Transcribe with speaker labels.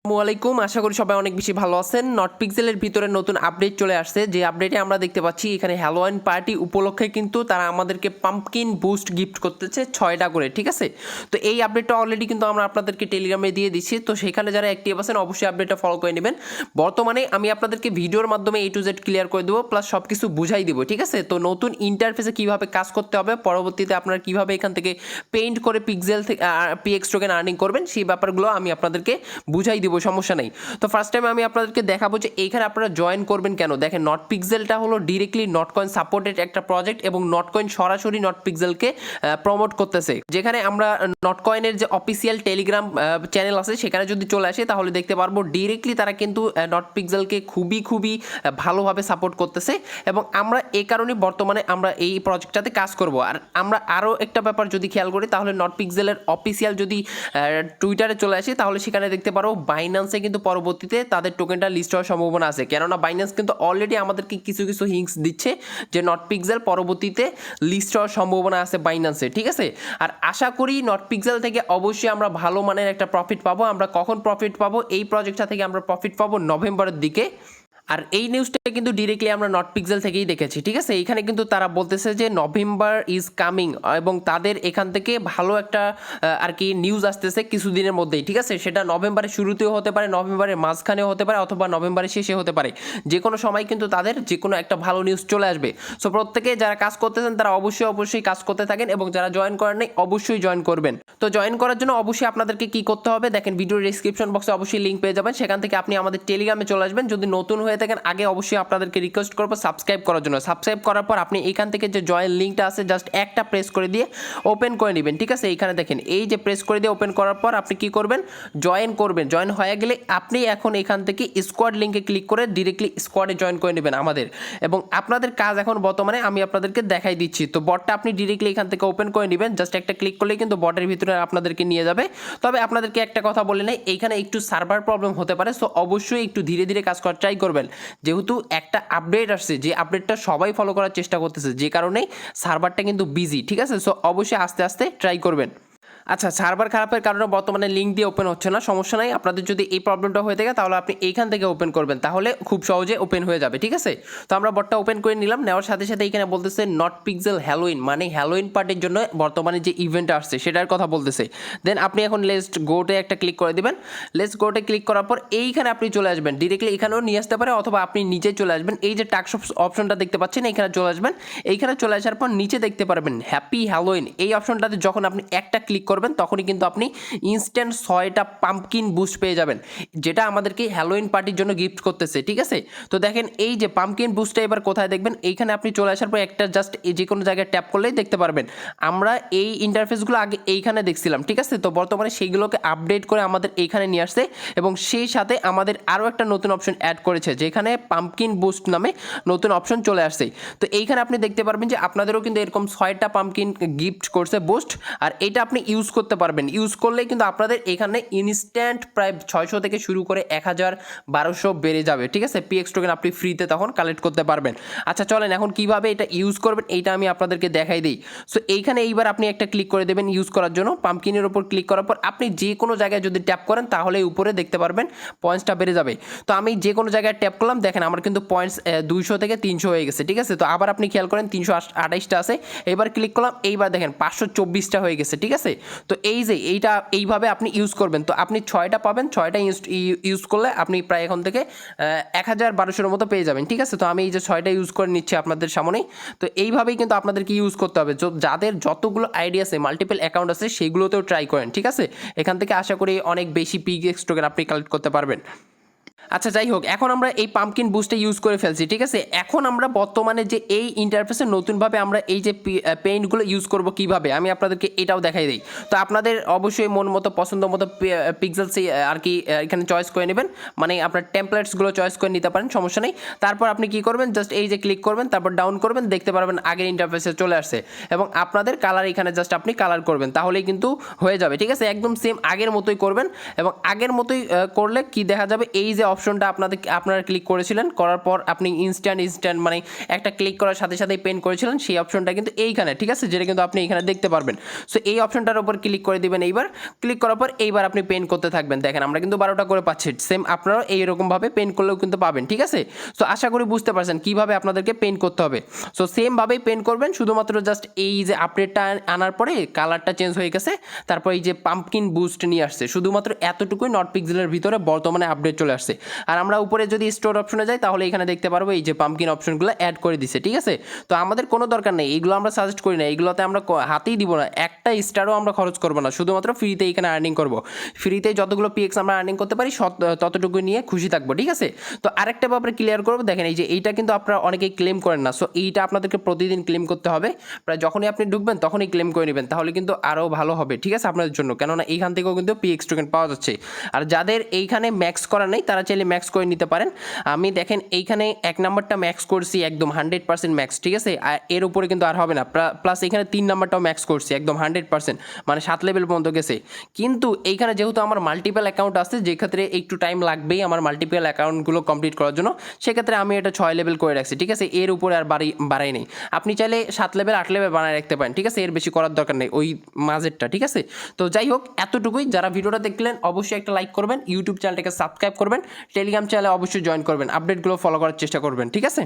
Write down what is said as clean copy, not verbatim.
Speaker 1: আসসালামাইকুম, আশা করি সবাই অনেক বেশি ভালো আছেন। নট পিক্সেলের ভিতরে নতুন আপডেট চলে আসছে, যে আপডেটে আমরা দেখতে পাচ্ছি এখানে হ্যালোউইন পার্টি উপলক্ষে কিন্তু তারা আমাদেরকে পাম্পকিন বুস্ট গিফট করতেছে 6টা করে, ঠিক আছে। তো এই আপডেটটা অলরেডি কিন্তু আমরা আপনাদেরকে টেলিগ্রামে দিয়ে দিচ্ছি, তো সেখানে যারা অ্যাক্টিভ আছেন অবশ্যই আপডেটটা ফলো করে নেবেন। বর্তমানে আমি আপনাদেরকে ভিডিওর মাধ্যমে A to Z ক্লিয়ার করে দেবো, প্লাস সব কিছু বুঝাই দেবো, ঠিক আছে। তো নতুন ইন্টারফেসে কীভাবে কাজ করতে হবে, পরবর্তীতে আপনারা কীভাবে এখান থেকে পেইন্ট করে পিক্সেল থেকে PX টোকেন আর্নিং করবেন, সেই ব্যাপারগুলো আমি আপনাদেরকে বুঝাই দিব, সমস্যা নেই। তো ফার্স্ট টাইম আমি আপনাদেরকে দেখাবো যে এইখানে আপনারা জয়েন করবেন কেন। দেখেন, নট পিক্সেলটা হলো ডিরেক্টলি নটকয়েন সাপোর্টেড একটা প্রজেক্ট, এবং নটকয়েন সরাসরি নট পিক্সেলকে প্রমোট করতেছে। যেখানে আমরা নটকয়েনের যে অফিসিয়াল টেলিগ্রাম চ্যানেল আছে সেখানে যদি চলে আসে তাহলে দেখতে পারবো ডিরেক্টলি তারা কিন্তু নট পিক্সেলকে খুবই ভালোভাবে সাপোর্ট করতেছে, এবং আমরা এই কারণে বর্তমানে আমরা এই প্রজেক্টটাতে কাজ করব। আর আমরা আরও একটা ব্যাপার যদি খেয়াল করি, তাহলে নট পিক্সেলের অফিসিয়াল যদি টুইটারে চলে আসে তাহলে সেখানে দেখতে পারো বাইন্যান্সে কিন্তু পরবর্তীতে তাদের টোকেনটা লিস্ট হওয়ার সম্ভাবনা আছে, কেননা বাইন্যান্স কিন্তু অলরেডি আমাদেরকে কিছু হিংস দিচ্ছে যে নট পিক্সেল পরবর্তীতে লিস্ট হওয়ার সম্ভাবনা আছে বাইন্যান্সে, ঠিক আছে। আর আশা করি নট পিক্সেল থেকে অবশ্যই আমরা ভালো মানের একটা প্রফিট পাবো। আমরা কখন প্রফিট পাবো? এই প্রজেক্টটা থেকে আমরা প্রফিট পাবো নভেম্বরের দিকে। আর এই নিউজটা কিন্তু ডিরেক্টলি আমরা নট পিক্সেল থেকেই দেখেছি, ঠিক আছে। এইখানে কিন্তু তারা বলতেছে যে নভেম্বর ইজ কামিং, এবং তাদের এখান থেকে ভালো একটা আর কি নিউজ আসতেছে কিছুদিনের মধ্যেই, ঠিক আছে। সেটা নভেম্বরের শুরুতেও হতে পারে, নভেম্বরের মাঝখানেও হতে পারে, অথবা নভেম্বরের শেষে হতে পারে। যে কোনো সময় কিন্তু তাদের যে কোনো একটা ভালো নিউজ চলে আসবে। সো প্রত্যেকে যারা কাজ করতেছেন তারা অবশ্যই কাজ করতে থাকেন, এবং যারা জয়েন করেন নাই অবশ্যই জয়েন করবেন। তো জয়েন করার জন্য অবশ্যই আপনাদেরকে কি করতে হবে, দেখেন ভিডিওর ডেসক্রিপশন বক্সে অবশ্যই লিঙ্ক পেয়ে যাবেন, সেখান থেকে আপনি আমাদের টেলিগ্রামে চলে আসবেন। যদি নতুন হয়ে থাকেন, আগে অবশ্যই আপনাদেরকে রিকোয়েস্ট করবো সাবস্ক্রাইব করার জন্য। সাবস্ক্রাইব করার পর আপনি এখান থেকে যে জয়েন লিঙ্কটা আছে জাস্ট একটা প্রেস করে দিয়ে ওপেন করে নেবেন, ঠিক আছে। এইখানে দেখেন, এই যে প্রেস করে দিয়ে ওপেন করার পর আপনি কি করবেন, জয়েন করবেন। জয়েন হয়ে গেলে আপনি এখন এখান থেকে স্কোয়াড লিঙ্কে ক্লিক করে ডিরেক্টলি স্কোয়াডে জয়েন করে নেবেন আমাদের। এবং আপনাদের কাজ এখন বর্তমানে আমি আপনাদেরকে দেখাই দিচ্ছি। তো বটটা আপনি ডিরেক্টলি এখান থেকে ওপেন করে নেবেন, জাস্ট একটা ক্লিক করলেই কিন্তু বটের ভিতরে আপনাদেরকে নিয়ে যাবে। তবে আপনাদেরকে একটা কথা বলে নেই, এইখানে একটু সার্ভার প্রবলেম হতে পারে, সো অবশ্যই একটু ধীরে কাজ করার ট্রাই করবেন, যেহেতু একটা আপডেট আসছে, যে আপডেটটা সবাই ফলো করার চেষ্টা করতেছে, যে কারণে সার্ভারটা কিন্তু বিজি, ঠিক আছে। সো অবশ্যই আস্তে ট্রাই করবেন। আচ্ছা, সার্ভার খারাপের কারণে বর্তমানে লিঙ্ক দিয়ে ওপেন হচ্ছে না, সমস্যা নাই। আপনাদের যদি এই প্রবলেমটা হয়ে থাকে তাহলে আপনি এইখান থেকে ওপেন করবেন, তাহলে খুব সহজে ওপেন হয়ে যাবে, ঠিক আছে। তো আমরা বটটা ওপেন করে নিলাম, নেওয়ার সাথে এখানে বলতেছে নট পিক্সেল হ্যালোউইন, মানে হ্যালোউইন পার্টির জন্য বর্তমানে যে ইভেন্ট আসছে সেটার কথা বলতেছে। দেন আপনি এখন লেটস গোতে একটা ক্লিক করে দিবেন। লেটস গোতে ক্লিক করার পর এইখানে আপনি চলে আসবেন, ডিরেক্টলি এখানেও নিয়ে আসতে পারে, অথবা আপনি নিজে চলে আসবেন। এই যে টাস্ক অপশনটা দেখতে পাচ্ছেন, এইখানে চলে আসবেন। এইখানে চলে আসার পর নিচে দেখতে পারবেন হ্যাপি হ্যালোউইন, এই অপশনটাতে যখন আপনি একটা ক্লিক করবেন তখনই কিন্তু আপনি ইনস্ট্যান্ট 6টা পাম্পকিন বুস্ট পেয়ে যাবেন, যেটা আমাদেরকে হ্যালোউইন পার্টির জন্য গিফট করতেছে, ঠিক আছে। তো দেখেন, এই যে পাম্পকিন বুস্টটা এবার কোথায় দেখবেন, এইখানে আপনি চলে আসার পর একটা জাস্ট যে কোনো জায়গায় ট্যাপ করলেই দেখতে পারবেন। আমরা এই ইন্টারফেসগুলো আগে এইখানে দেখছিলাম, ঠিক আছে। তো বর্তমানে সেইগুলোকে আপডেট করে আমাদের এইখানে নিয়ে আসছে, এবং সেই সাথে আমাদের আরও একটা নতুন অপশন অ্যাড করেছে, যেখানে পাম্পকিন বুস্ট নামে নতুন অপশন চলে আসছে। তো এইখানে আপনি দেখতে পারবেন যে আপনাদেরও কিন্তু এরকম 6টা পাম্পকিন গিফট করছে বুস্ট, আর এইটা আপনি ইউজ করতে পারবেন। ইউজ করলেই কিন্তু আপনাদের এখানে ইনস্ট্যান্ট প্রায় 600 থেকে শুরু করে 1000-1200 বেড়ে যাবে, ঠিক আছে। PX টোকেন আপনি ফ্রিতে তখন কালেক্ট করতে পারবেন। আচ্ছা চলেন, এখন কিভাবে এটা ইউজ করবেন এইটা আমি আপনাদেরকে দেখাই দিই। সো এইখানে এইবার আপনি একটা ক্লিক করে দেবেন ইউজ করার জন্য। পাম্পকিনের উপর ক্লিক করার পর আপনি যে কোনো জায়গায় যদি ট্যাপ করেন তাহলে উপরে দেখতে পারবেন পয়েন্টসটা বেড়ে যাবে। তো আমি যে কোনো জায়গায় ট্যাপ করলাম, দেখেন আমার কিন্তু পয়েন্টস 200 থেকে 300 হয়ে গেছে, ঠিক আছে। তো আবার আপনি খেয়াল করেন 328টা আছে, এবার ক্লিক করলাম, এইবার দেখেন 524টা হয়ে গেছে, ঠিক আছে। তো এই যে এইটা এইভাবে আপনি ইউজ করবেন। তো আপনি 6টা পাবেন, 6টা ইউজ করলে আপনি প্রায় এখন থেকে 1000-1200-এর মতো পেয়ে যাবেন, ঠিক আছে। তো আমি এই যে 6টা ইউজ করে নিচ্ছি আপনাদের সামনেই। তো এইভাবেই কিন্তু আপনাদেরকে ইউজ করতে হবে। যাদের যতগুলো আইডিয়া আছে, মাল্টিপল অ্যাকাউন্ট আছে, সেইগুলোতেও ট্রাই করেন, ঠিক আছে। এখান থেকে আশা করি অনেক বেশি PX টোকেন আপনি কালেক্ট করতে পারবেন। আচ্ছা যাই হোক, এখন আমরা এই পাম্পকিন বুস্টে ইউজ করে ফেলছি, ঠিক আছে। এখন আমরা বর্তমানে যে এই ইন্টারফেসে নতুনভাবে আমরা এই যে পেইন্টগুলো ইউজ করব কিভাবে, আমি আপনাদেরকে এটাও দেখাই দিই। তো আপনাদের অবশ্যই মন মতো পছন্দ মতো পিক্সেলস আর কি এখানে চয়েস করে নেবেন, মানে আপনার টেমপ্লেটসগুলো চয়েস করে নিতে পারেন, সমস্যা নেই। তারপর আপনি কি করবেন, জাস্ট এই যে ক্লিক করবেন, তারপর ডাউন করবেন, দেখতে পারবেন আগের ইন্টারফেসে চলে আসছে, এবং আপনাদের কালার এখানে জাস্ট আপনি কালার করবেন, তাহলেই কিন্তু হয়ে যাবে, ঠিক আছে। একদম সেম আগের মতোই করবেন, এবং আগের মতোই করলে কি দেখা যাবে, এই যে অপশন অপশনটা আপনারা ক্লিক করেছিলেন, করার পর আপনি ইনস্ট্যান্ট মানে একটা ক্লিক করার সাথে সাথেই পেন করেছিলেন, সেই অপশনটা কিন্তু এইখানে, ঠিক আছে, যেটা কিন্তু আপনি এখানে দেখতে পারবেন। সো এই অপশনটার উপর ক্লিক করে দিবেন। এইবার ক্লিক করার পর এইবার আপনি পেন করতে থাকবেন। দেখেন আমরা কিন্তু 12টা করে পাচ্ছি, সেম আপনারাও এইরকমভাবে পেন করলেও কিন্তু পাবেন, ঠিক আছে। সো আশা করি বুঝতে পারছেন কীভাবে আপনাদেরকে পেন করতে হবে। সো সেমভাবেই পেন করবেন, শুধুমাত্র জাস্ট এই যে আপডেটটা আনার পরে কালারটা চেঞ্জ হয়ে গেছে, তারপর এই যে পাম্পকিন বুস্ট নিয়ে আসছে, শুধুমাত্র এতটুকুই নট পিক্সেলের ভিতরে বর্তমানে আপডেট চলে আসছে। আর আমরা উপরে যদি স্টোর অপশনে যাই তাহলে এখানে দেখতে পারবো এই যে পাম্পকিন অপশনগুলো অ্যাড করে দিছে, ঠিক আছে। তো আমাদের কোনো দরকার নেই, এইগুলো আমরা সাজেস্ট করি না, এইগুলোতে আমরা হাতেই দিব না, একটা স্টারও আমরা খরচ করবো না, শুধুমাত্র ফ্রিতে এখানে আর্নিং করবো। ফ্রিতে যতগুলো পিএক্স আমরা আর্নিং করতে পারি ততটুকু নিয়ে খুশি থাকবো, ঠিক আছে। তো আরেকটা ব্যাপারে ক্লিয়ার করবো, দেখেন এই যে এইটা কিন্তু আপনারা অনেকেই ক্লেম করেন না। সো এইটা আপনাদেরকে প্রতিদিন ক্লেম করতে হবে, প্রায় যখনই আপনি ঢুকবেন তখনই ক্লেম করে নেবেন, তাহলে কিন্তু আরও ভালো হবে, ঠিক আছে, আপনাদের জন্য। কেননা এইখান থেকেও কিন্তু পিএক্স টোকেন পাওয়া যাচ্ছে। আর যাদের এইখানে ম্যাক্স করা নেই তারা চাইলে ম্যাক্স করে নিতে পারেন। আমি দেখেন এইখানে 1 নাম্বারটা ম্যাক্স করছি একদম 100% ম্যাক্স, ঠিক আছে। আর এর উপরে কিন্তু আর হবে না। প্লাস এখানে 3 নাম্বারটাও ম্যাক্স করছি একদম 100%, মানে 7 লেভেল পর্যন্ত গেছে। কিন্তু এইখানে যেহেতু আমার মাল্টিপল অ্যাকাউন্ট আছে, যে ক্ষেত্রে একটু টাইম লাগবেই আমার মাল্টিপল অ্যাকাউন্টগুলো কমপ্লিট করার জন্য, সেক্ষেত্রে আমি এটা 6 লেভেল করে রাখছি, ঠিক আছে। এর উপরে আর বাড়াই নেই। আপনি চাইলে 7 লেভেল 8 লেভেল বানায় রাখতে পারেন, ঠিক আছে, এর বেশি করার দরকার নেই ওই মাঝেরটা, ঠিক আছে। তো যাই হোক, এতটুকুই। যারা ভিডিওটা দেখলেন অবশ্যই একটা লাইক করবেন, ইউটিউব চ্যানেলটাকে সাবস্ক্রাইব করবেন, টেলিগ্রাম চ্যানেলে অবশ্যই জয়েন করবেন, আপডেটগুলো ফলো করার চেষ্টা করবেন, ঠিক আছে।